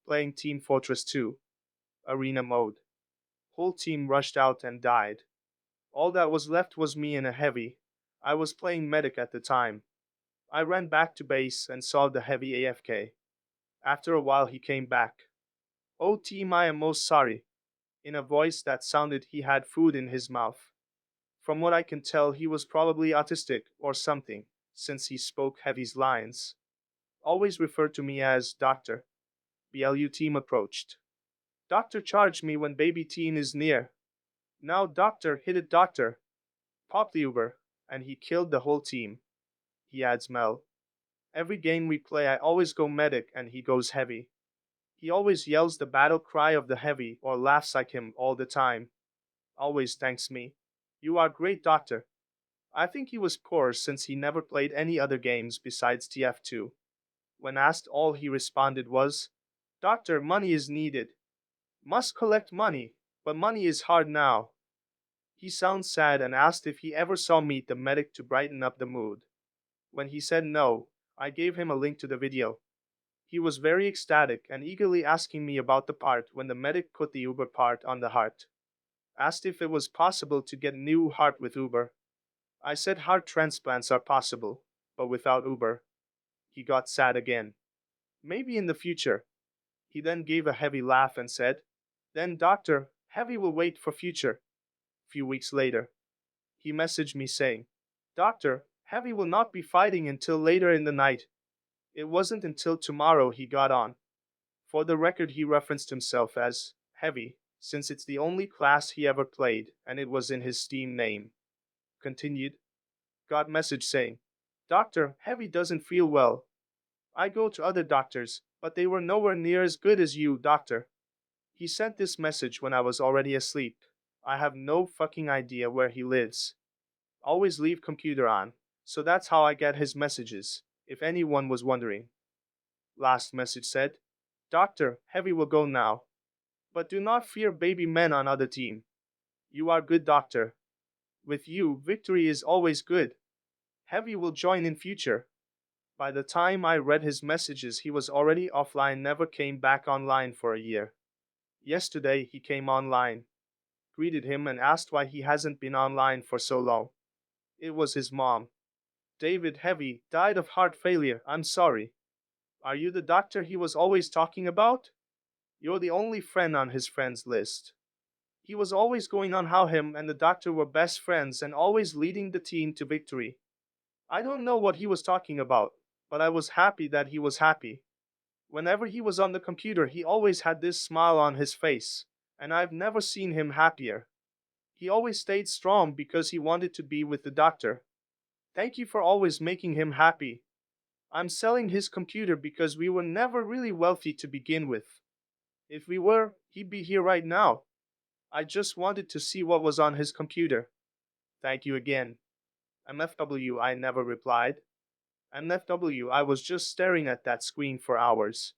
playing Team Fortress 2, Arena mode. Whole team rushed out and died. All that was left was me and a heavy. I was playing medic at the time. I ran back to base and saw the heavy AFK. After a while he came back. "Oh team, I am most sorry," in a voice that sounded he had food in his mouth. From what I can tell, he was probably autistic or something, since he spoke Heavy's lines. "Always refer to me as Doctor." BLU team approached. "Doctor, charge me when baby teen is near. Now Doctor, hit it Doctor." Pop the Uber, and he killed the whole team. He adds Mel. "Every game we play I always go medic and he goes heavy. He always yells the battle cry of the heavy or laughs like him all the time. Always thanks me. You are great Doctor." I think he was poor since he never played any other games besides TF2. When asked, all he responded was, "Doctor, money is needed. Must collect money, but money is hard now." He sounds sad and asked if he ever saw Meet the Medic to brighten up the mood. When he said no, I gave him a link to the video. He was very ecstatic and eagerly asking me about the part when the medic put the Uber part on the heart. Asked if it was possible to get new heart with Uber. I said heart transplants are possible, but without Uber. He got sad again. "Maybe in the future." He then gave a heavy laugh and said, "Then Doctor, Heavy will wait for future." Few weeks later, he messaged me saying, "Doctor, Heavy will not be fighting until later in the night." It wasn't until tomorrow he got on. For the record, he referenced himself as Heavy, since it's the only class he ever played, and it was in his Steam name. Continued. Got message saying, "Doctor, Heavy doesn't feel well. I go to other doctors, but they were nowhere near as good as you, Doctor." He sent this message when I was already asleep. I have no fucking idea where he lives. Always leave computer on, so that's how I get his messages, if anyone was wondering. Last message said, "Doctor, Heavy will go now. But do not fear baby men on other team. You are good Doctor. With you, victory is always good. Heavy will join in future." By the time I read his messages, he was already offline, never came back online for a year. Yesterday he came online. Greeted him and asked why he hasn't been online for so long. It was his mom. "David, Heavy died of heart failure, I'm sorry. Are you the doctor he was always talking about? You're the only friend on his friends list." He was always going on how him and the doctor were best friends and always leading the team to victory. I don't know what he was talking about, but I was happy that he was happy. Whenever he was on the computer, he always had this smile on his face, and I've never seen him happier. He always stayed strong because he wanted to be with the doctor. Thank you for always making him happy. I'm selling his computer because we were never really wealthy to begin with. If we were, he'd be here right now. I just wanted to see what was on his computer. Thank you again." MFW, I never replied. MFW, I was just staring at that screen for hours.